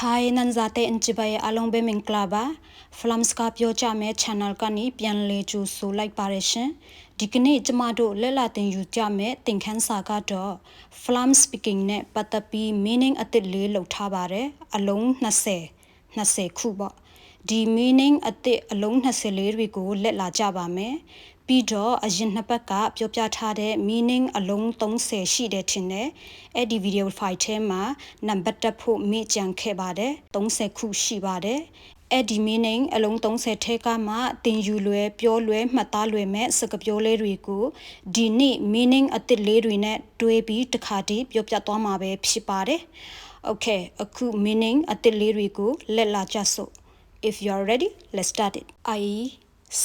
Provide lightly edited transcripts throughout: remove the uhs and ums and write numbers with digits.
Hi nanzate inchibaye alongbe minklaba Flamska pyo chame channel kani pianle chu so like parishin dikne chmado lela tin yu chame tinkhan sa ka do Flam speaking ne patapi meaning atit le lok tha bare along 20 khu ba di meaning atit along 20 le ri ko let la ja ba me ပြီးတော့အရင်နှစ်ပတ်ကပြောပြထားတဲ့ meaning အလုံး30ရှိတယ်ထင်တယ်အဲ့ဒီ video file ထဲမှာနံပါတ်တက်ဖို့မေ့ကြံခဲ့ပါတယ်30ခုရှိပါတယ်အဲ့ဒီ meaning အလုံး30ထဲကမှတင်ယူလွယ်ပြောလွယ်မှတ်သားလွယ်မဲ့စကားပြောလေးတွေကိုဒီနေ့ meaning အသစ်လေးတွေနဲ့တွဲပြီးတစ်ခါတည်းပြောပြသွားမှာပဲဖြစ်ပါတယ် okay အခု meaning အသစ်လေးတွေကိုလက်လာကြစို့ if you are ready let's start it ai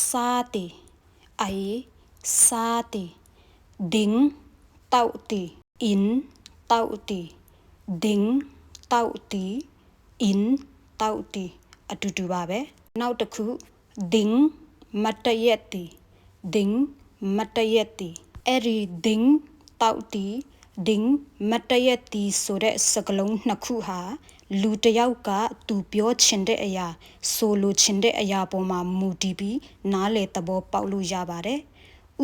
sa ai sa ti ding tau ti in tau ti ding tau ti in tau ti အတူတူပါပဲနောက်တစ်ခု ding မတရက်တီ ding မတရက်တီအဲ့ဒီ ding တောက်တီ ding မတရက်တီဆိုတဲ့စကားလုံးနှစ်ခုဟာလူတစ်ယောက်ကသူပြောချင်တဲ့အရာဆိုလိုချင်တဲ့အရာပေါ်မှာမူတည်ပြီးနားလေသဘောပေါက်လို့ရပါတယ်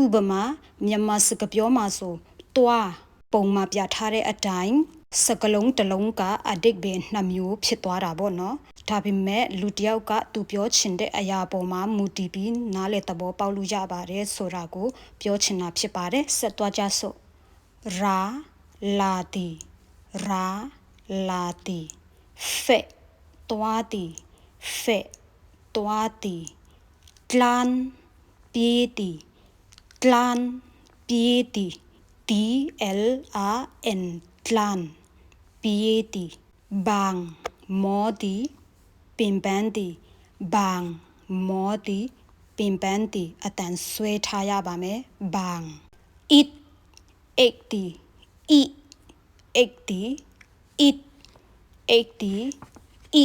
ဥပမာမြန်မာစကားပြောမှာဆိုတွားပုံမှာပြထားတဲ့အတိုင်းစကလုံးတစ်လုံးကအဓိပ္ပာယ်နှစ်မျိုးဖြစ်သွားတာပေါ့နော်ဒါပေမဲ့လူတစ်ယောက်ကသူပြောချင်တဲ့အရာပေါ်မှာမူတည်ပြီးနားလေသဘောပေါက်လို့ရပါတယ်ဆိုတာကိုပြောချင်တာဖြစ်ပါတယ်ဆက်သွားကြစို့ရာလာတီရာလာတီဖက်တွားတီဖက်တွားတီကလန်ပြေးတီကလန်ပြေးတီ TLAN clan ပြေးတီဘန်မောတီပင်ပန်းတီဘန်မောတီပင်ပန်းတီအတန်ဆွဲထားရပါမယ်ဘန် it 80 e 80 it 80 e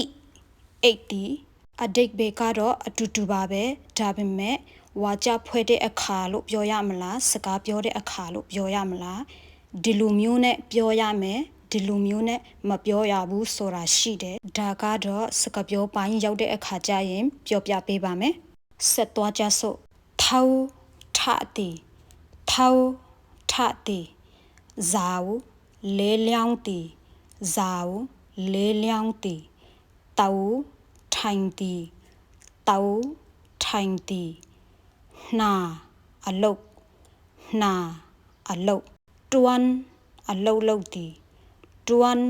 80အဓိပ္ပာယ်ကတော့အတူတူပါပဲဒါပေမဲ့ဝါကြဖွဲ့တဲ့အခါလို့ပြောရမလားစကားပြောတဲ့အခါလို့ပြောရမလားဒီလိုမျိုးနဲ့ပြောရမယ်ဒီလိုမျိုးနဲ့မပြောရဘူးဆိုတာရှိတယ်ဒါကတော့စကားပြောပိုင်းရောက်တဲ့အခါကျရင်ပြောပြပေးပါမယ်ဆက်သွားကြစို့ထောက်ထတီထောက်ထတီဇာဝလဲလျောင်းတီဇာဝလဲလျောင်းတီတောက်ထိုင်တီတောက်ထိုင်တီနာအလုတ်နာအလုတ်တွန်းအလုတ်လုတ်တီတွန်း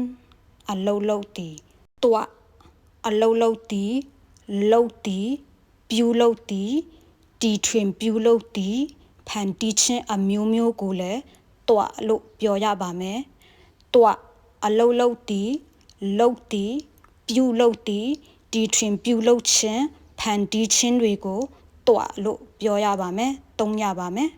အလုတ်လုတ်တီတွတ်အလုတ်လုတ်တီလုတ်တီပြူလုတ်တီတီထွင်ပြူလုတ်တီဖန်တီးခြင်းအမျိုးမျိုးကိုလည်းတွတ်လို့ပြောရပါမယ်တွတ်အလုတ်လုတ်တီလုတ်တီပြူလုတ်တီတီထွင်ပြူလုတ်ခြင်းဖန်တီးခြင်းတွေကိုတွတ်လို့ပြောရပါမယ်သုံးရပါမယ်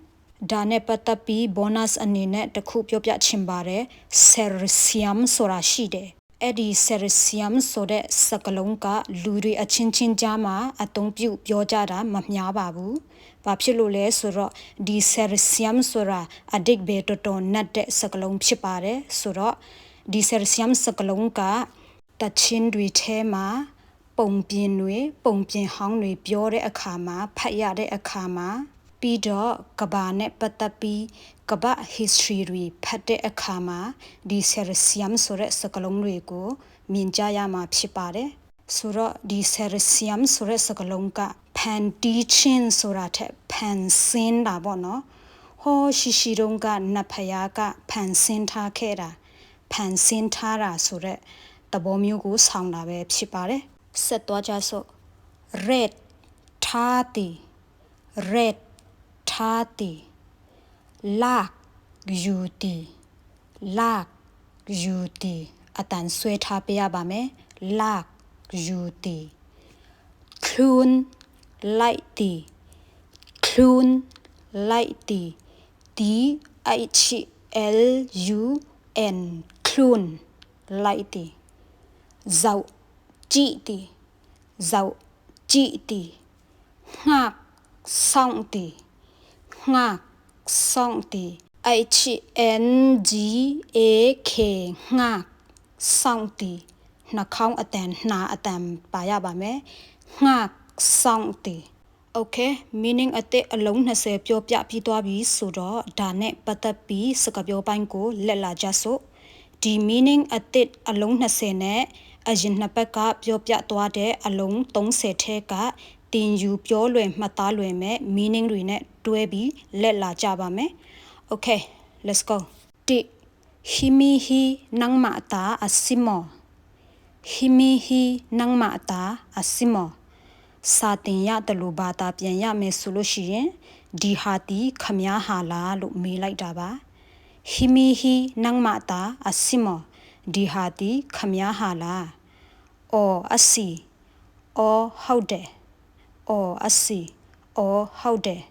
ဒါနဲ့ပတ်သက်ပြီး bonus အနေနဲ့တစ်ခုပြောပြချင်ပါတယ် Sersium ဆိုတာရှိတယ်အဲ့ဒီ Sersium ဆိုတဲ့စကားလုံးကလူတွေအချင်းချင်းကြားမှာအသုံးပြုပြောကြတာမများပါဘူးဘာဖြစ်လို့လဲဆိုတော့ဒီ Sersium ဆိုတာအဓိပ္ပာယ်တော်တော်နတ်တဲ့စကားလုံးဖြစ်ပါတယ်ဆိုတော့ဒီ Sersium စကားလုံးကတချင်းတွေထဲမှာပုံပြင်တွေပုံပြင်ဟောင်းတွေပြောတဲ့အခါမှာဖတ်ရတဲ့အခါမှာပြီးတော့ကဘာနဲ့ပတ်သက်ပြီးကဘာ history တွေဖတ်တဲ့အခါမှာဒီ Sersium ဆိုတဲ့စကားလုံးတွေကိုမြင်ကြရမှာဖြစ်ပါတယ်ဆိုတော့ဒီ Sersium ဆိုတဲ့စကားလုံးကဖန်တီးခြင်းဆိုတာထက်ဖန်ဆင်းတာပေါ့နော်ဟောရှိတုန်းကနတ်ဖယားကဖန်ဆင်းထားခဲ့တာဖန်ဆင်းထားတာဆိုတဲ့သဘောမျိုးကိုဆောင်တာပဲဖြစ်ပါတယ်ဆက်သွားကြစို့ red ထားတီ red ထားတီလာယူတီလာယူတီအတန်ဆွဲထားပေးရပါမယ်လာယူတီclun လိုက်တီclun လိုက်တီ THLUN clun လိုက်တီဇောက်ကြည့်တီဇောက်ကြည့်တီငှက်ဆောင်တီငှက်ဆောင်တီ HNGAK ငှက်ဆောင်တီ နှာခေါင်းအတန်နှာအတန်ပါရပါမယ်ငှဆောင်တီOkay meaning အတဲ့အလုံး20ပြောပြပြီးသွားပြီဆိုတော့ဒါနဲ့ပတ်သက်ပြီးစကားပြောပိုင်းကိုလက်လာကြစို့ဒီ meaning အတဲ့အလုံး20နဲ့အရင်နှစ်ပတ်ကပြောပြသွားတဲ့အလုံး30ထဲကတင်ယူပြောလွယ်မှတ်သားလွယ်မဲ့ meaning တွေနဲ့တွဲပြီးလက်လာကြပါမယ် Okay let's go 1 himihi nangmata asimo himihi nangmata asimo စာတင်ရတယ်လို့ဘာသာပြန်ရမယ်ဆိုလို့ရှိရင်ဒီဟာတီခမည်းဟာလားလို့မေးလိုက်တာပါဟီမီဟီနန်းမတာအစီမဒီဟာတီခမည်းဟာလားအော်အစီအော်ဟုတ်တယ်အော်အစီအော်ဟုတ်တယ်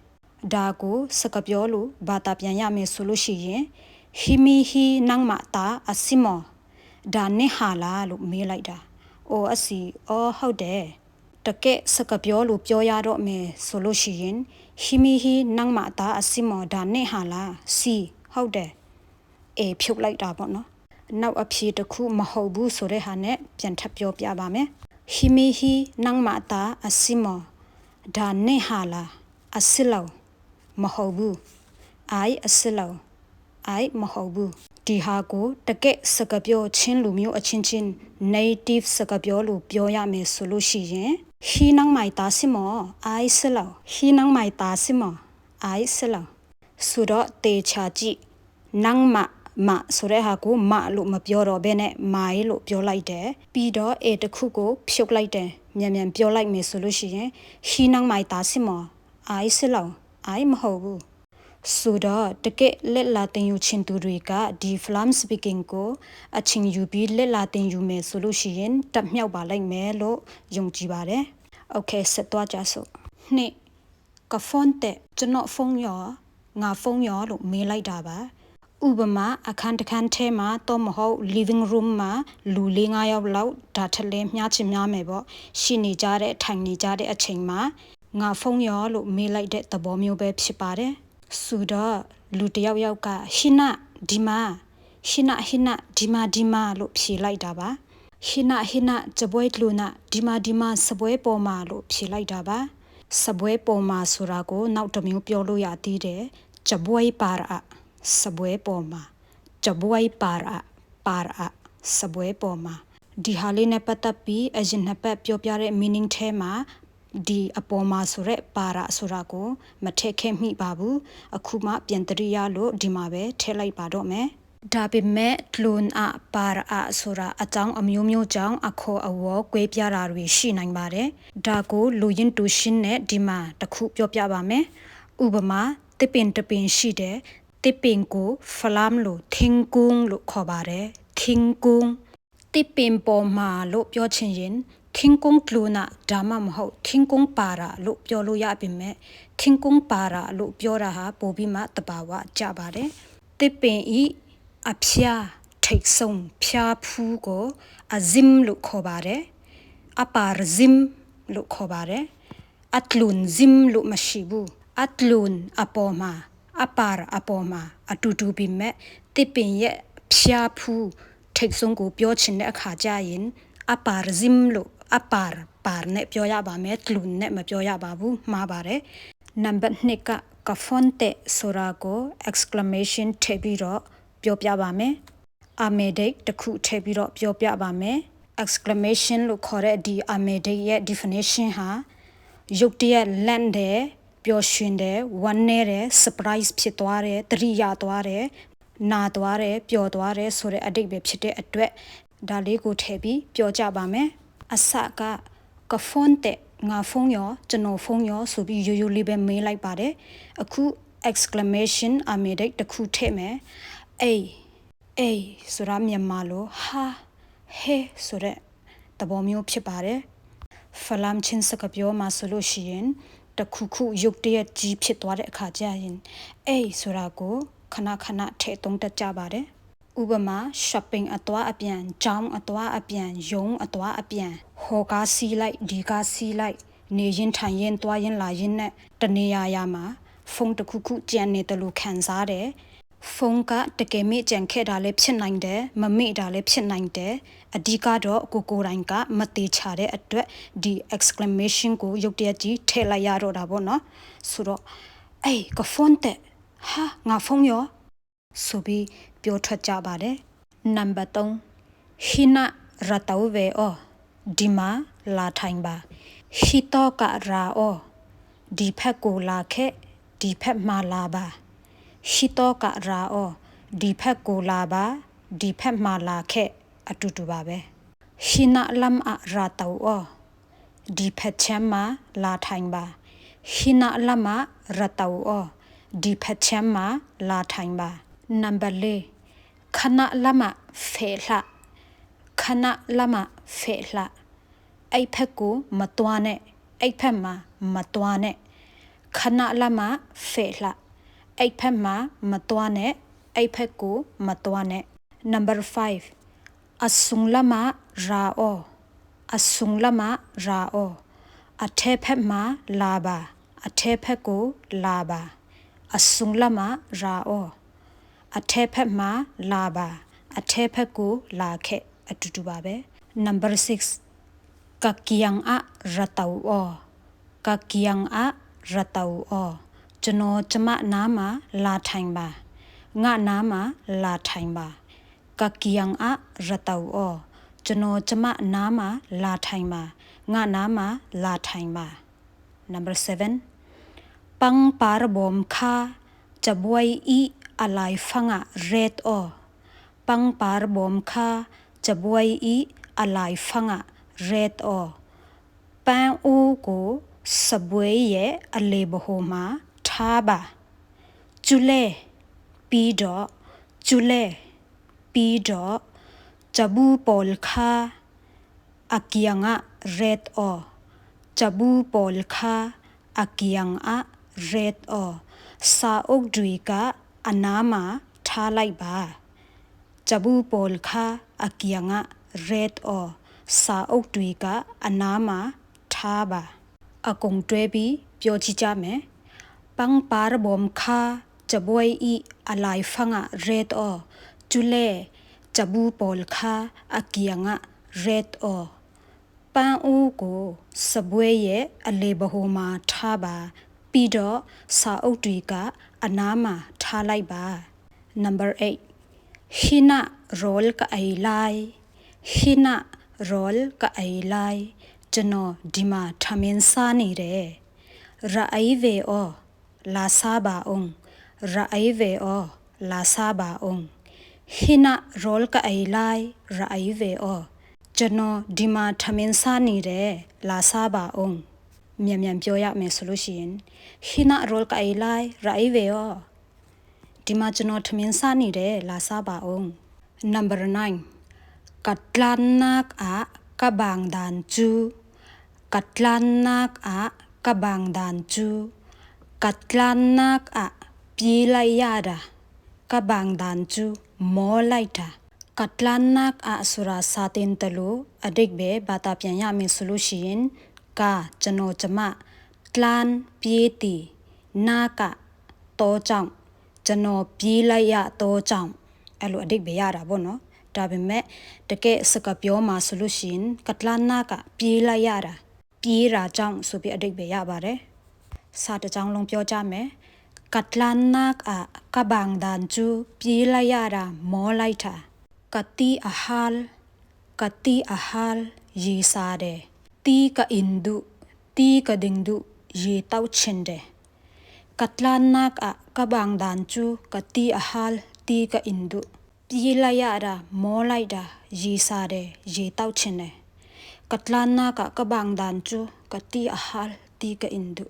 ဒါကိုစကားပြောလို့ဘာသာပြန်ရမယ်ဆိုလို့ရှိရင်ဟီမီဟီနန်းမတာအစီမဒါနဲ့ဟာလားလို့မေးလိုက်တာအော်အစီအော်ဟုတ်တယ်တကယ်စကားပြောလို့ပြောရတော့မယ်ဆိုလို့ရှိရင်ဟီမီဟီနန်းမတာအစီမောဒါနဲ့ဟာလားစီဟုတ်တယ်အေးဖြုတ်လိုက်တာပေါ့နော်နောက်အဖြေတစ်ခုမဟုတ်ဘူးဆိုတဲ့ဟာနဲ့ပြန်ထပ်ပြောပြပါမယ်ဟီမီဟီနန်းမတာအစီမောဒါနဲ့ဟာလားအစီလောမဟုတ်ဘူးအိုင်အစီလောအိုင်မဟုတ်ဘူးဒီဟာကိုတကယ်စကားပြောချင်းလူမျိုးအချင်းချင်း native စကားပြောလို့ပြောရမယ်ဆိုလို့ရှိရင်ဟီနန်းမိုင်တာစီမောအိုင်စလောဟီနန်းမိုင်တာစီမောအိုင်စလောဆိုတော့တေချာကြည့်နန်းမဆိုတဲ့ဟာကိုမလို့မပြောတော့ဘဲနဲ့မိုင်လို့ပြောလိုက်တယ်ပြီးတော့အေတခုကိုဖြုတ်လိုက်တယ်မြန်မြန်ပြောလိုက်မယ်ဆိုလို့ရှိရင်ဟီနန်းမိုင်တာစီမောအိုင်စလောအိုင်မဟုတ်ဘူးဆိုတော့တကယ်လက်လာတင်ယူချင်းသူတွေကဒီ Flam speaking ကိုအချင်းယူပြီးလက်လာတင်ယူမယ်ဆိုလို့ရှိရင်တက်မြောက်ပါလိမ့်မယ်လို့ယုံကြည်ပါတယ် Okay ဆက်သွားကြစို့နှစ်ကဖုန်းတဲ့ကျွန်တော်ဖုန်းရောငါဖုန်းရောလို့မေးလိုက်တာပါဥပမာအခန်းတစ်ခန်းထဲမှာတော့မဟုတ် living room မှာလူ၄၅ယောက်လောက်ဒါထလဲမြားချင်များမယ်ပေါ့ရှိနေကြတဲ့ထိုင်နေကြတဲ့အချိန်မှာငါဖုန်းရောလို့မေးလိုက်တဲ့သဘောမျိုးပဲဖြစ်ပါတယ်ဆိုတော့လူတယောက်ယောက်ကဟိနဒီမာဟိနဒီမာလို့ဖြေလိုက်တာပါဟိနကြပွဲကလူနာဒီမာစပွဲပေါ်မှာလို့ဖြေလိုက်တာပါစပွဲပေါ်မှာဆိုတာကိုနောက်တစ်မျိုးပြောလို့ရသေးတယ်ကြပွဲပါရစပွဲပေါ်မှာကြပွဲပါရစပွဲပေါ်မှာဒီဟာလေးနဲ့ပတ်သက်ပြီးအရင်နှစ်ပတ်ပြောပြတဲ့ meaning ထဲမှာဒီအပေါ်မှာဆိုရက်ပါရဆိုတာကိုမထည့်ခဲ့မိပါဘူးအခုမှပြန်တရိယာလို့ဒီမှာပဲထည့်လိုက်ပါတော့မယ်ဒါပေမဲ့လွန်အပါရဆိုတာအကြောင်းအမျိုးမျိုးကြောင့်အခေါ်အဝေါ်ကွဲပြားတာတွေရှိနိုင်ပါတယ်ဒါကိုလူရင်းတူရှင်းနဲ့ဒီမှာတစ်ခုပြောပြပါမယ်ဥပမာတစ်ပင်ရှိတယ်တစ်ပင်ကိုဖလမ်လို့ထင်းကုန်းလို့ခေါ်ပါတယ်ထင်းကုန်းတစ်ပင်ပေါ်မှာလို့ပြောချင်ရင်ထင်းကုန်းကလူနာဒါမှမဟုတ်ထင်းကုန်းပါရလို့ပြောလို့ရပြီမဲ့ထင်းကုန်းပါရလို့ပြောတာဟာပိုပြီးမှတဘာဝကြပါတယ်တစ်ပင်ဤအဖျားထိတ်ဆုံးဖျားဖူးကိုအဇင်လို့ခေါ်ပါတယ်အပါရဇင်လို့ခေါ်ပါတယ်အတလွန်ဇင်လို့မရှိဘူးအတလွန်အပေါ်မှာအပါရအပေါ်မှာအတူတူပြီးမဲ့တစ်ပင်ရဲ့ဖျားဖူးထိတ်ဆုံးကိုပြောချင်တဲ့အခါကျရင်အပါရဇင်လို့အပါရနဲ့ပြောရပါမယ်တလွန်နဲ့မပြောရပါဘူးမှားပါတယ်နံပါတ်2ကကဖွန်တဲ့ဆိုတာကို exclamation ထည့်ပြီးတော့ပြောပြပါမယ်အမေဒိတ်တစ်ခုထည့်ပြီးတော့ပြောပြပါမယ် exclamation လို့ခေါ်တဲ့ဒီအမေဒိတ်ရဲ့ definition ဟာရုတ်တရက်လန့်တယ်ပျော်ရွှင်တယ်ဝမ်းနည်းတယ် surprise ဖြစ်သွားတယ်သတိရသွားတယ်နာသွားတယ်ပျော်သွားတယ်ဆိုတဲ့အဓိပ္ပာယ်ဖြစ်တဲ့အတွက်ဒါလေးကိုထည့်ပြီးပြောကြပါမယ်အစကဖုန်းတဲ့ငါဖုန်းရောကျွန်တော်ဖုန်းရောဆိုပြီးရိုးရိုးလေးပဲမေးလိုက်ပါတယ်အခု exclamation အမေဒိတ်တစ်ခုထည့်မယ်အေးဆိုတာမြန်မာလိုဟာဟဲဆိုတဲ့သဘောမျိုးဖြစ်ပါတယ်ဖလမ်ချင်းစကားပြောမှာဆိုလို့ရှိရင်တခုရုတ်တရက်ကြီးဖြစ်သွားတဲ့အခါကျရင်ဆိုတာကိုခဏထည့်သုံးတတ်ကြပါတယ်ဥပမာ shopping အသွားအပြန်ကျောင်းအသွားအပြန်ရုံးအသွားအပြန်ဟောကားစီးလိုက်ဒီကားစီးလိုက်နေရင်ထိုင်ရင်သွားရင်လာရင်နဲ့တနေရာမှာဖုန်းတစ်ခုကြံနေတယ်လို့ခံစားတယ် ဖုန်းကတကယ်မိကြံခဲ့တာလည်းဖြစ်နိုင်တယ်မမိတာလည်းဖြစ်နိုင်တယ်အဓိကတော့ကိုတိုင်းကမတေချာတဲ့အတွက်ဒီ exclamation ကိုရုတ်တရက်ကြီးထည့်လိုက်ရတော့တာပေါ့နော်ဆိုတော့အေးကဖုန်းတဲ့ဟာငါဖုန်းရောဆိုပြီးပြောထွက်ကြပါတယ်နံပါတ်3ဟိနာရတောဝေအောဒီမာလာထိုင်ပါဟိတော့ကရာအောဒီဖက်ကိုလာခဲ့ဒီဖက်မှာလာပါရှိတော့ကရာအောဒီဖက်ကိုလာပါဒီဖက်မှာလာခဲ့အတူတူပါပဲရှိနာလမ်အရာတောအောဒီဖက်ချမ်းမှာလာထိုင်ပါရှိနာလမ်အရာတောအောဒီဖက်ချမ်းမှာလာထိုင်ပါနံပါတ်4ခဏလမ်ဖေလှခဏလမ်ဖေလှအဲ့ဖက်ကိုမတွားနဲ့အဲ့ဖက်မှာမတွားနဲ့ခဏလမ်ဖေလှအဲ့ဖက်မှာမတွားနဲ့အဲ့ဖက်ကိုမတွားနဲ့ number 5အဆုံလမရာအောအဆုံလမရာအောအထဲဖက်မှာလာပါအထဲဖက်ကိုလာပါအဆုံလမရာအောအထဲဖက်မှာလာပါအထဲဖက်ကိုလာခဲ့အတူတူပါပဲ number 6ကကီယံအရတောအောကကီယံအရတောအောကျွန်တော်ကျမနားမှာလာထိုင်ပါငါနားမှာလာထိုင်ပါကကီယံအရတောအောကျွန်တော်ကျမနားမှာလာထိုင်ပါငါနားမှာလာထိုင်ပါ number 7ပန်းပါရဘုံခါจบวยอีอะไรฟังอะเรดอปังปาร์บอมคาจบวยอีอะไรฟังอะเรดอปังอูกูสบวยเยอเลบโฮมาทาบาจุเลปีดอจุเลปีดอจับูปอลคาอากิยังอะเรดอจับูปอลคาอากิยังอะเรดอစာအုပ်တွေကအနားမှာထားလိုက်ပါဂျဘူးပေါ်ခါအကီယငါ red or စာအုပ်တွေကအနားမှာထားပါအကုံတွဲပြီးပြောကြည့်ကြမယ်ပန်းပါရဘုံခါဂျဘွိဤအလိုက်ဖငါ red or ကျူလေဂျဘူးပေါ်ခါအကီယငါ red or ပန်းဦးကိုစပွဲရဲ့အလေဘဟိုမှာထားပါပြီးတော့စာအုပ်တွေကအနားမှာထားလိုက်ပါ number 8ဟိနာရောလ်ကအိုင်လိုက်ဟိနာရောလ်ကအိုင်လိုက်ကျွန်တော်ဒီမှာထမင်းစားနေတယ်ရအိုင်ဝေအောလာစားပါအောင်ရအိုင်ဝေအောလာစားပါအောင်ဟိနာရောလ်ကအိုင်လိုက်ရအိုင်ဝေအောကျွန်တော်ဒီမှာထမင်းစားနေတယ်လာစားပါအောင်မြန်မြန်ပြောရမယ်ဆိုလို့ရှိရင်ဟိနာရောလ်ကအိုင်လိုက်ရအိုင်ဝေအောဒီမှာကျွန်တော်ထမင်းစားနေတယ်လာစားပါအောင် number 9ကတ်လန်နက်အကဘန်ဒန်ချူကတ်လန်နက်အကဘန်ဒန်ချူကတ်လန်နက်အပြေးလိုက်ရတာကဘန်ဒန်ချူမောလိုက်တာကတ်လန်နက်အဆူရာစာတင်တလို့အဒိတ်ပဲဘာသာပြန်ရမယ်ဆိုလို့ရှိရင်ကကျွန်တော်ကျမတလန်ပြေးတီနာကတောကြောင့်ကျွန်တော်ပြေးလိုက်ရတောကြောင့်အဲ့လိုအဓိပ္ပာယ်ရတာပေါ့နော်ဒါပေမဲ့တကယ်စကားပြောမှာဆိုလို့ရှိရင်ကတလနာကပြေးလိုက်ရတာပြေးတာကြောင့်ဆိုပြီးအဓိပ္ပာယ်ရပါတယ်စာတစ်ကြောင်းလုံးပြောကြမယ်ကတလနာကဘန်ဒန်ချူပြေးလိုက်ရတာမောလိုက်တာကတိအဟလ်ကတိအဟလ်ရေစားတယ်တီကအင်ဒုတီကဒင်းဒုရေတောက်ချင်တယ်ကတလနာကဘန်ဒန်ချူကတိအဟလ်တီကအင်ဒုပြေးလိုက်ရတာမောလိုက်တာရေစားတယ်ရေတောက်ချင်တယ်ကတလနာကဘန်ဒန်ချူကတိအဟလ်တီကအင်ဒု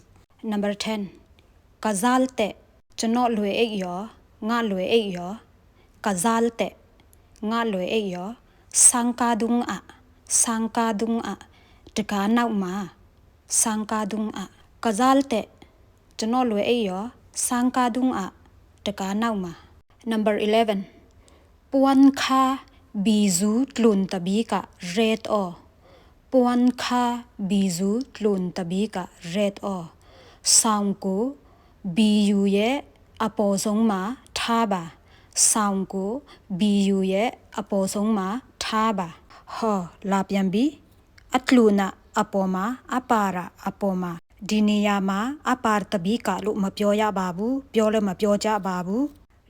number 10ကဇာလ်တဲ့ကျွန်တော်လွယ်အိပ်ရောငါလွယ်အိပ်ရောကဇာလ်တဲ့ငါလွယ်အိပ်ရောစံကာဒုံစံကာဒုံတကားနောက်မှာစံကာဒုံကဇာလ်တဲ့ကျွန်တော်လွယ်အိပ်ရောစံကာဒုံတကားနောက်မှာ number 11ปวนคาบีจูตลุนตบีกะเรดอปวนคาบีจูตลุนตบีกะเรดอซาวกูบียูเยอโปซงมาทาบา ဆောင်းကို BU ရဲ့အပေါ်ဆုံးမှာထားပါဟောလာပြန်ပြီအတလူနာအပေါ်မှာအပါရာအပေါ်မှာဒီနေရာမှာအပါတဘီကလို့မပြောရပါဘူးပြောလည်းမပြောကြပါဘူး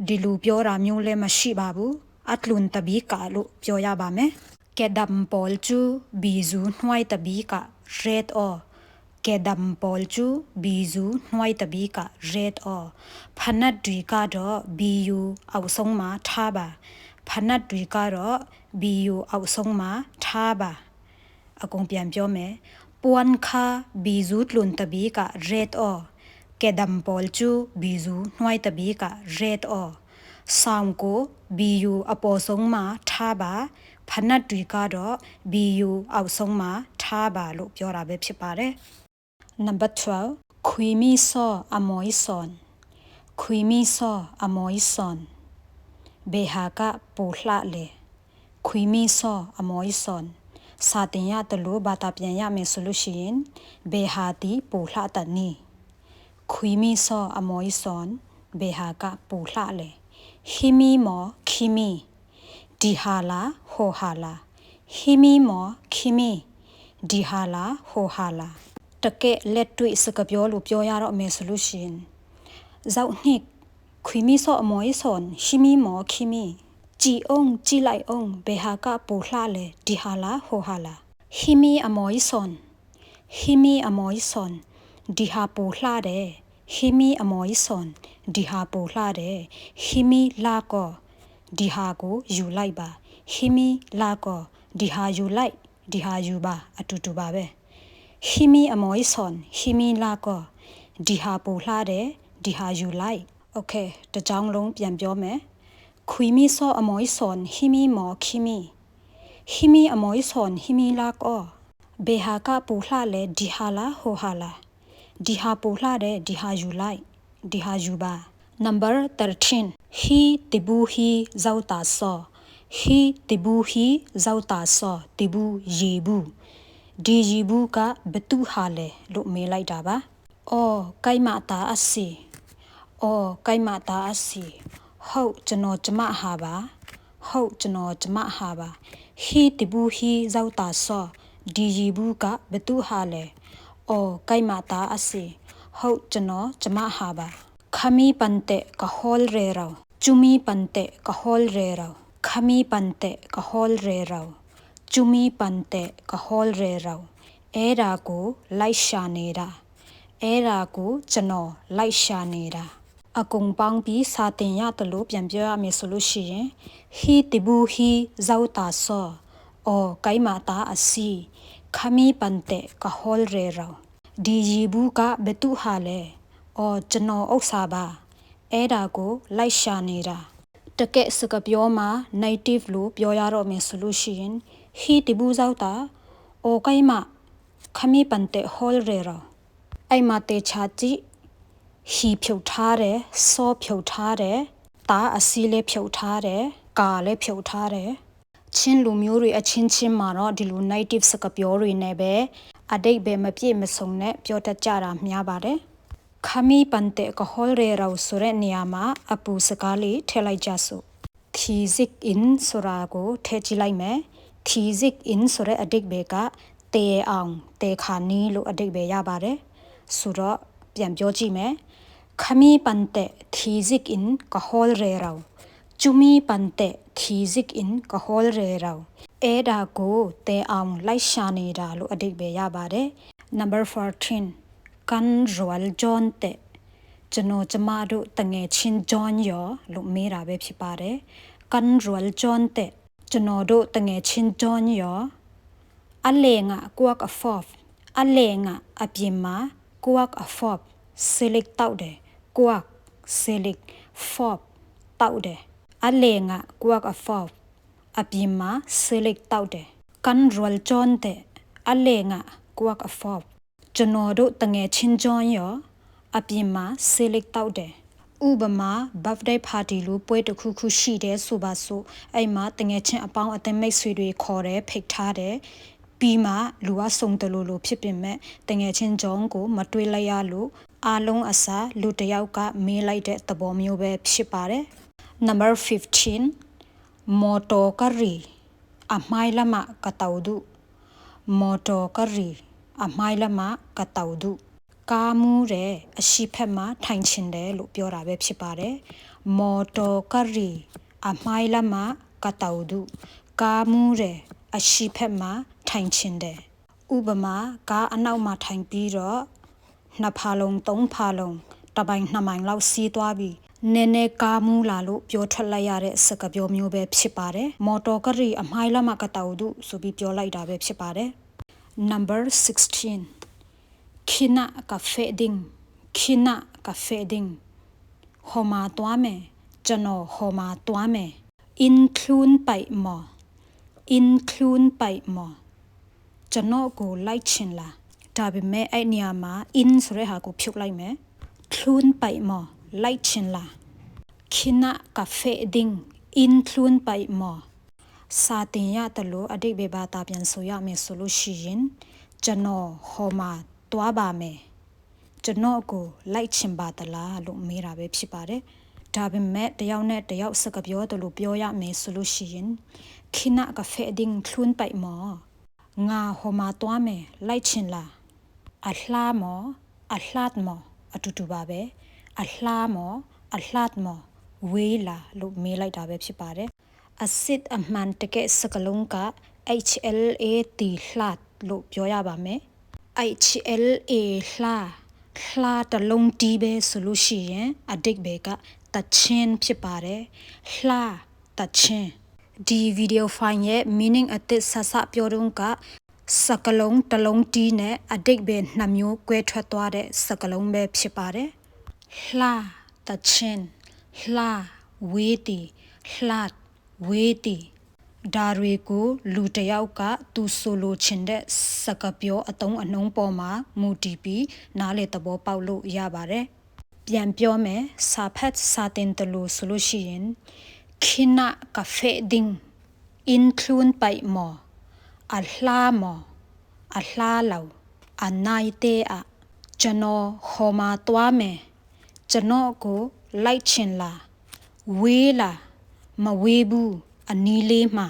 ဒီလူပြောတာမျိုးလည်းမရှိပါဘူးအတလွန်တဘီကလို့ပြောရပါမယ်ကဲဒမ်ပေါ်ချူဘီဇူနှွိုင်းတဘီက red or ကဲဒမ်ပေါ်ချူဘီဇူနှွိုင်းတဘီက red or ဖနတ်တွေကတော့ BU အောက်ဆုံးမှာထားပါဖနတ်တွေကတော့ BU အောက်ဆုံးမှာထားပါအကုန်ပြန်ပြောမယ်ပွန်ခါ BU လွန်တဘီက red or ကဲဒမ်ပေါ်ချူ BU နှွိုင်းတဘီက red or ဆောင်းကို BU အပေါ်ဆုံးမှာထားပါဖနတ်တွေကတော့ BU အောက်ဆုံးမှာထားပါလို့ပြောတာပဲဖြစ်ပါတယ် Number 12ခွီမီဆောအမွိဆွန်ခွီမီဆောအမွိဆွန်ဘေဟာကပူလှလေခွီမီဆောအမွိဆွန်စာတင်ရတလို့ဘာသာပြန်ရမယ်ဆိုလို့ရှိရင်ဘေဟာတီပူလှတနီခွီမီဆောအမွိဆွန်ဘေဟာကပူလှလေဟီမီမောခီမီဒီဟာလာဟိုဟာလာဟီမီမောခီမီဒီဟာလာဟိုဟာလာတကယ်လက်တွေ့စကားပြောလို့ပြောရတော့မယ်ဆိုလို့ရှိရင်ဇောက်နှစ်ခွီမီဆောအမွိဆွန်ဟီမီမောခီမီကြည်အောင်ကြည်လိုက်အောင်ဘေဟာကပူလှလေဒီဟာလာဟိုဟာလာဟီမီအမွိဆွန်ဟီမီအမွိဆွန်ဒီဟာပူလှတယ်ဟီမီအမွိဆွန်ဒီဟာပူလှတယ်ဟီမီလာကောဒီဟာကိုယူလိုက်ပါဟီမီလာကောဒီဟာယူလိုက်ဒီဟာယူပါအတူတူပါပဲဟီမီအမွိဆွန်ဟီမီလာကောဒီဟာပူလှတယ်ဒီဟာယူလိုက်โอเคတကြောင်လုံးပြန်ပြောမယ်ခွီမီဆောအမွိဆွန်ဟီမီမောခီမီဟီမီအမွိဆွန်ဟီမီလာကောဘေဟာကပူလှလေဒီဟာလာဟိုဟာလာဒီဟာပူလှတယ်ဒီဟာယူလိုက်ဒီဟာယူပါ Number 13 He tibu hi zauta so He tibu hi zauta so tibu yebu di yebu ကဘသူဟာလဲလို့မေးလိုက်တာပါအော်ကိုင်မတာအစီအော်ကိုင်မတာအစီဟုတ်ကျွန်တော်ကျမဟာပါဟုတ်ကျွန်တော်ကျမဟာပါ He tibu hi zauta so di yebu ကဘသူဟာလဲအော်ကိုင်မတာအစီဟုတ်ကျွန်တော်ကျမဟာပါခမီပန်တဲ့ကဟောလ်ရေရောချူမီပန်တဲ့ကဟောလ်ရေရောခမီပန်တဲ့ကဟောလ်ရေရောချူမီပန်တဲ့ကဟောလ်ရေရောအဲ့ဒါကိုလိုက်ရှာနေတာအဲ့ဒါကိုကျွန်တော်လိုက်ရှာနေတာအကုံပေါင်းပြီးစာတင်ရတယ်လို့ပြန်ပြောရမယ်ဆိုလို့ရှိရင်ဟီတီဘူဟီဇောတာဆောအော်ကိုင်မာတာအစီခမီပန်တဲ့ကဟောလ်ရေရောဒီရီဘူးကဘသူဟာလဲအော်ကျွန်တော်ဥစ္စာပါအဲ့ဒါကိုလိုက်ရှာနေတာတကယ်စကားပြောမှာ native လို့ပြောရတော့မယ်ဆိုလို့ရှိရင် he တဘူးဇောက်တာအိုကိုင်မခမီပန်တဲ့ hall ရဲရောအဲ့မတေချာကြည့် he ဖြုတ်ထားတယ်စောဖြုတ်ထားတယ်တာအစီလေးဖြုတ်ထားတယ်ကာလေးဖြုတ်ထားတယ်ချင်းလူမျိုးတွေအချင်းချင်းမှာတော့ဒီလို native စကားပြောတွေနဲ့ပဲအတိတ်ပဲမပြည့်မစုံနဲ့ပြောတတ်ကြတာများပါတယ်ခမီပန်တဲ့ကဟောလ်ရဲရောဆိုတဲ့နေရာမှာအပူစကားလေးထည့်လိုက်ကြစို့ thizik in ဆိုတာကိုထည့်ကြည့်လိုက်မယ် thizik in ဆိုတဲ့အတိတ်ပဲကတေအောင်တေခါနီးလို့အတိတ်ပဲရပါတယ်ဆိုတော့ပြန်ပြောကြည့်မယ်ခမီပန်တဲ့ thizik in ကဟောလ်ရဲရောချူမီပန်တဲ့ thizik in ကဟောလ်ရဲရောအဲ့ဒါကိုတေအောင်လိုက်ရှာနေတာလို့အတိတ်ပဲရပါတယ် Number 14ကန်ရွယ်ဂျွန်တဲ့ကျွန်တော်ကျမတို့တငယ်ချင်းဂျွန်ရောလို့မေးတာပဲဖြစ်ပါတယ်ကန်ရွယ်ဂျွန်တဲ့ကျွန်တော်တို့တငယ်ချင်းဂျွန်ရောအလေငါကွာကအဖော့အလေငါအပြင်မှာကွာကအဖော့ select တောက်တယ်ကွာ select fob တောက်တယ်အလေငါကွာကအဖော့အပြင်မှာ select တောက်တယ်ကန်ရွယ်ဂျွန်တဲ့အလေငါကွာကအဖော့ကျွန်တော်တို့တငယ်ချင်းဂျွန်ရောအပြင်မှာ select တောက်တယ်ဥပမာ birthday party လို့ပွဲတစ်ခုခုရှိတယ်ဆိုပါစို့အဲ့မှာတငယ်ချင်းအပေါင်းအသင်းမိတ်ဆွေတွေခေါ်တယ်ဖိတ်ထားတယ်ပြီးမှလူကစုံတယ်လို့ဖြစ်ပြင်မဲ့တငယ်ချင်းဂျွန်ကိုမတွေးလိုက်ရလို့အားလုံးအစားလူတယောက်ကမေးလိုက်တဲ့သဘောမျိုးပဲဖြစ်ပါတယ် Number 15 Moto kari Amai lama kataudu Moto kari Amai lama kataudu Kamu re ashipema thainchinde lo pyo ra be phit pare Moto kari Amai lama kataudu Kamu re ashipema thainchinde Ubama ka anau ma thain pi ro 2 ဖာလုံး 3 ဖာလုံးတပိုင်း 2 မိုင်လောက်စီးသွားပြီးနည်းနည်းကားမူးလာလို့ပြောထွက်လိုက်ရတဲ့စကားပြောမျိုးပဲဖြစ်ပါတယ်မော်တော်ကရီအမိုင်းလက်မကတောက်သူဆိုပြီးပြောလိုက်တာပဲဖြစ်ပါတယ် Number 16 Kina cafe ding Kina cafe ding ဟောမှာသွားမယ်ကျွန်တော်ဟောမှာသွားမယ် include ပိုက်မော် include ပိုက်မော်ကျွန်တော်ကိုလိုက်ချင်လားဒါပေမဲ့အဲ့နေရာမှာ in ဆိုတဲ့ဟာကိုဖြုတ်လိုက်မယ် clun ပိုက်မော်လိုက်ချင်လား Kina cafe ding in clun ပိုက်မော်စာတင်ရတယ်လို့အတိတ်ပဲဘာသာပြန်ဆိုရမယ်ဆိုလို့ရှိရင်ကျွန်တော်ဟောမှာတွားပါမယ်ကျွန်တော်ကိုလိုက်ချင်ပါသလားလို့မေးတာပဲဖြစ်ပါတယ်ဒါပေမဲ့တယောက်နဲ့တယောက်စကားပြောတယ်လို့ပြောရမယ်ဆိုလို့ရှိရင် Kina cafe ding clun ပိုက်မော်ငါဟောမှာတွားမယ်လိုက်ချင်လားအလှမောအလှတ်မောအတူတူပါပဲအလှမောအလှတ်မောဝေးလာလို့မေးလိုက်တာပဲဖြစ်ပါတယ်အစစ်အမှန်တကယ်စကလုံးက HLAT လှတ်လို့ပြောရပါမယ် HLA လှတလုံးတီးပဲဆိုလို့ရှိရင်အဓိပ္ပာယ်ကတချင်းဖြစ်ပါတယ်လှတချင်းဒီဗီဒီယိုဖိုင်ရဲ့ meaning အသစ်ဆဆပြောတော့ကစကလုံးတလုံးတီးနဲ့အဓိပ္ပာယ်နှမျိုးကွဲထွက်သွားတဲ့စကလုံးပဲဖြစ်ပါတယ်လှတချင်းလှဝေးတီလှဝေးတီဒါတွေကိုလူတယောက်ကသူဆိုလိုချင်တဲ့စကားပြောအတုံးအနှုံးပေါ်မှာမူတည်ပြီးနားလေသဘောပေါက်လို့ရပါတယ်ပြန်ပြောမယ်စာဖတ်စာတင်တယ်လို့ဆိုလို့ရှိရင် Kina cafe ding include ပိုက်မော်အလှမော်အလှလောက်အနိုင်တဲ့ကျွန်တော်ဟောမှာတွားမယ်ကျွန်တော်ကိုလိုက်ချင်လားဝေးလားမဝေးဘူးအနီးလေးမှာ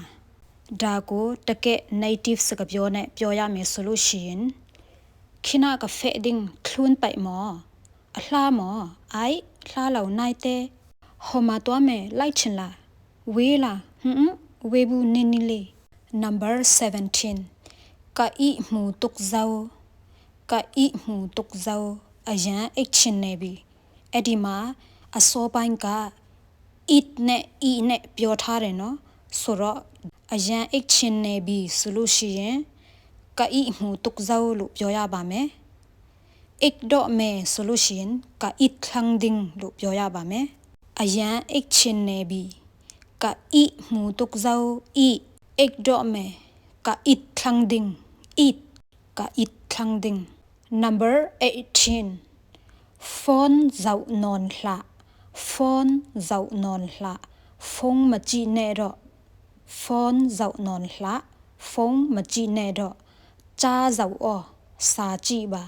ဒါကိုတကယ် native စကားပြောနဲ့ပြောရမယ်ဆိုလို့ရှိရင် Kina cafe ding clun ပိုက်မော်အလှမော်အိုက်လှလောက်နိုင်တဲ့ဟောမှာတွားမယ်လိုက်ချင်လားဝေးလားဝေးဘူးနီးနီးလေး Number 17ka i mu tuk zau ayan ek chin ne bi အဲ့ဒီမှာအစောပိုင်းက it နဲ့ e နဲ့ပြောထားတယ်နော်ဆိုတော့အရန် ek chin ne bi ဆိုလို့ရှိရင် ka i mu tuk zau လို့ပြောရပါမယ် ek တော့မယ်ဆိုလို့ရှိရင် ka it khang ding လို့ပြောရပါမယ်အရန် ek chin ne bi ka i mu tuk zau i ek တော့မယ် ka it khang ding it ka it khang ding Number 18 phone zau non hla phone zau non hla phone ma chi ne ro phone zau non hla phone ma chi ne ro cha zau o sa chi ba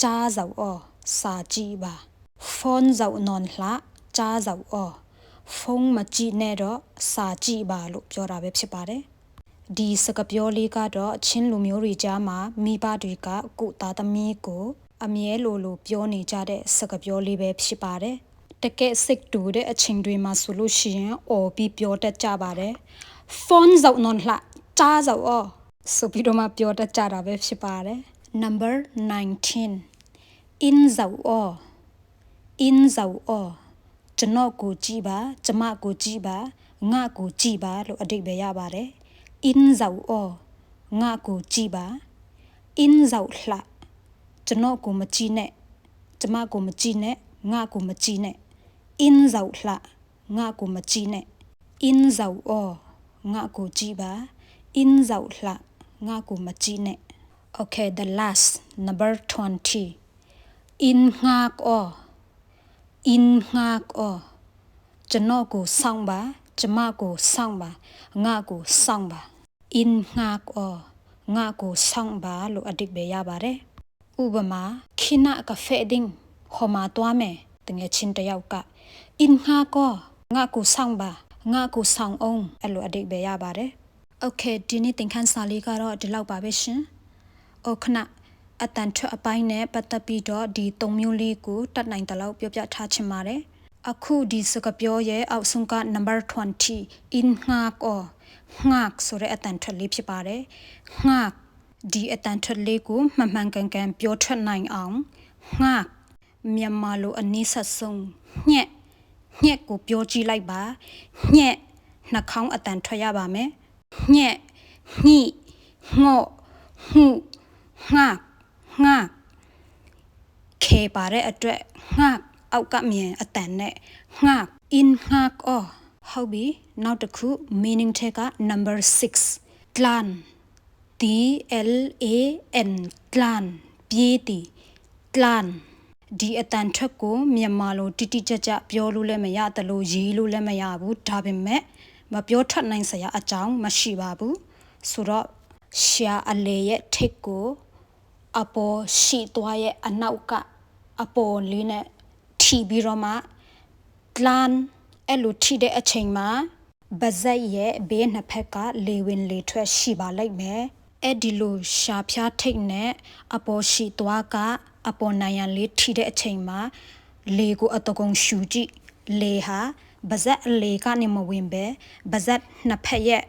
cha zau o sa chi ba phone zau non hla cha zau o phone ma chi ne ro sa chi ba လို့ပြောတာပဲဖြစ်ပါတယ်ဒီစကားပြောလေးကတော့ချင်းလူမျိုးတွေကြားမှာမိဘတွေကကိုသားသမီးကိုအမြဲလိုပြောနေကြတဲ့စကားပြောလေးပဲဖြစ်ပါတယ်တကယ်စိတ်တူတဲ့အချိန်တွေမှာဆိုလို့ရှိရင်အော်ပြီးပြောတတ်ကြပါတယ်ဖုန်းဇောက်နွန်လှကြားဇောက်အော်ဆိုပြီးတော့မှပြောတတ်ကြတာပဲဖြစ်ပါတယ် Number 19 in ဇောက်အော် in ဇောက်အော်ကျွန်တော်ကိုကြည့်ပါကျမကိုကြည့်ပါငါကိုကြည့်ပါလို့အဓိပ္ပာယ်ရပါတယ်in ဇောက်အော်ငါကိုကြည့်ပါ in ဇောက်လှကျွန်တော်ကိုမကြည့်နဲ့ကျမကိုမကြည့်နဲ့ငါကိုမကြည့်နဲ့ in ဇောက်လှငါကိုမကြည့်နဲ့ in ဇောက်အော်ငါကိုကြည့်ပါ in ဇောက်လှငါကိုမကြည့်နဲ့ Okay the last number 20 in ငါအော် in ငါအော်ကျွန်တော်ကိုစောင့်ပါကျမကိုစောင့်ပါငါကိုစောင့်ပါ in ငါအော်ငါကိုစောင့်ပါလို့အဓိပ္ပာယ်ရပါတယ်ဥပမာ Kina cafe ding ဟောမှာတွားမယ်တငယ်ချင်းတယောက်က in ငါကော ငါကိုဆောင်ပါငါကိုဆောင်အောင်အဲ့လိုအဓိပ္ပာယ်ရပါတယ်โอเคဒီနေ့သင်ခန်းစာလေးကတော့ဒီလောက်ပါပဲရှင်ခဏအတန်ထွက်အပိုင်းနဲ့ပတ်သက်ပြီးတော့ဒီ၃မျိုးလေးကိုတတ်နိုင်တဲ့လောက်ပြောပြထားချင်ပါတယ်အခုဒီစကားပြောရဲ့အောက်ဆုံးက number 20 in ငါကောငါဆိုတဲ့အတန်ထွက်လေးဖြစ်ပါတယ်ငါဒီအတန်ထွက်လေးကိုမှန်မှန်ကန်ကန်ပြောထွက်နိုင်အောင်ငါမြန်မာလိုအနည်းဆက်ဆုံးညက်ကိုပြောကြည့်လိုက်ပါညက်နှာခေါင်းအတန်ထွက်ရပါမယ်ညက်ညိငေါ့ဟုငါခေပါတဲ့အတွက်ငါအောက်ကမြန်အတန်နဲ့ငါ in ငါအော်ဟုတ်ပြီနောက်တစ်ခု meaning ထက်က number 6 clan DLAN clan ပြေးတီ clan ဒီအတန်ထွက်ကိုမြန်မာလိုတိတိကျကျပြောလို့လည်းမရတလို့ရေးလို့လည်းမရဘူးဒါပေမဲ့မပြောထွက်နိုင်စရာအကြောင်းမရှိပါဘူးဆိုတော့ရှာအလေရဲ့ထိတ်ကိုအပေါ်ရှိသွားရဲ့အနောက်ကအပေါ်လေးနဲ့ထိပြီးတော့မှ clan အဲ့လိုထိတဲ့အချိန်မှာဗဇက်ရဲ့ဘေးနှစ်ဖက်ကလေဝင်လေထွက်ရှိပါလိမ့်မယ်အဲ့ဒီလိုရှာဖျားထိတ်နဲ့အပေါ်ရှိသွားကအပေါ်နိုင်ရန်လေးထိတဲ့အချိန်မှာလေကိုအတကုံရှူကြည့်လေဟာဗဇက်လေကနေမဝင်ပဲဗဇက်နှစ်ဖက်ရဲ့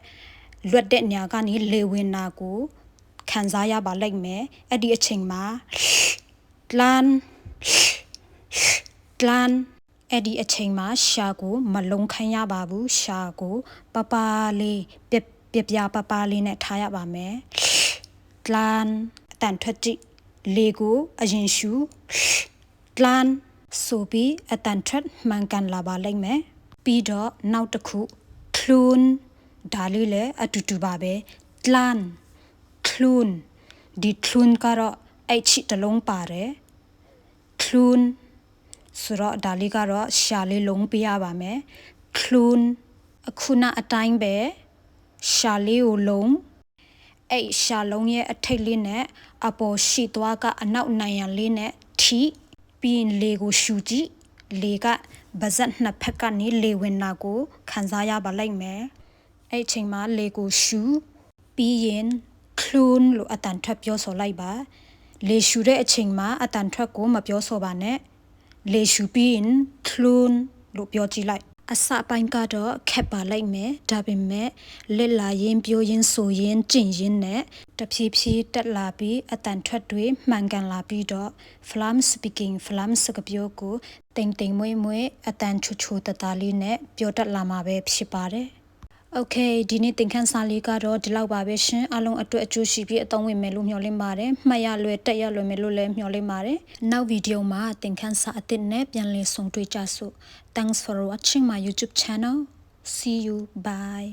လွတ်တဲ့ညာကနေလေဝင်နာကိုခံစားရပါလိမ့်မယ်အဲ့ဒီအချိန်မှာ clan အဲ့ဒီအချိန်မှာရှာကိုမလုံးခိုင်းရပါဘူးရှာကိုပပလေးပြပလေးနဲ့ထားရပါမယ် clan အတန်ထွက်ကြည့်လေကိုအရင်ရှူ clan ဆိုပြီးအတန်ထွက်မှန်ကန်လာပါလိမ့်မယ်ပြီးတော့နောက်တစ်ခု clun ဒါလေးလည်းအတူတူပါပဲ clan clun ဒီ clun ကတော့အဲ့ချစ်တလုံးပါတယ် clun ဆိုတော့ဒါလေးကတော့ရှာလေးလုံးပေးရပါမယ် clun အခုနအတိုင်းပဲရှာလေးကိုလုံးအဲ့ရှာလုံးရဲ့အထိတ်လေးနဲ့အပေါ်ရှိသွားကအနောက်နိုင်ရန်လေးနဲ့ထိပြီးလေကိုရှူကြည့်လေကဗဇက်နှစ်ဖက်ကနေလေဝင်နာကိုခံစားရပါလိမ့်မယ်အဲ့အချိန်မှာလေကိုရှူပြီးရင် clun လို့အတန်ထွက်ပြောဆိုလိုက်ပါလေရှူတဲ့အချိန်မှာအတန်ထွက်ကိုမပြောဆိုပါနဲ့လေရှူပြီးရင် clun လို့ပြောကြည့်လိုက်အစပိုင်းကတော့ခက်ပါလိုက်မယ်ဒါပေမဲ့လက်လာရင်ပြောရင်ဆိုရင်ကျင့်ရင်နဲ့တဖြည်းဖြည်းတက်လာပြီးအတန်ထွက်တွေမှန်ကန်လာပြီးတော့ flam speaking flam စကားပြောကိုတိမ်မွေအတန်ချူတလေးနဲ့ပြောတတ်လာမှာပဲဖြစ်ပါတယ်โอเคဒီနေ့သင်ခန်းစာလေးကတော့ဒီလောက်ပါပဲရှင်အားလုံးအတွက်အကျိုးရှိပြီးအသုံးဝင်မယ်လို့မျှော်လင့်ပါတယ်မှတ်ရလွယ်တက်ရလွယ်မယ်လို့လည်းမျှော်လင့်ပါတယ်နောက်ဗီဒီယိုမှာသင်ခန်းစာအသစ်နဲ့ပြန်လည်ဆုံတွေ့ကြစို့ Thanks for watching my YouTube channel see you bye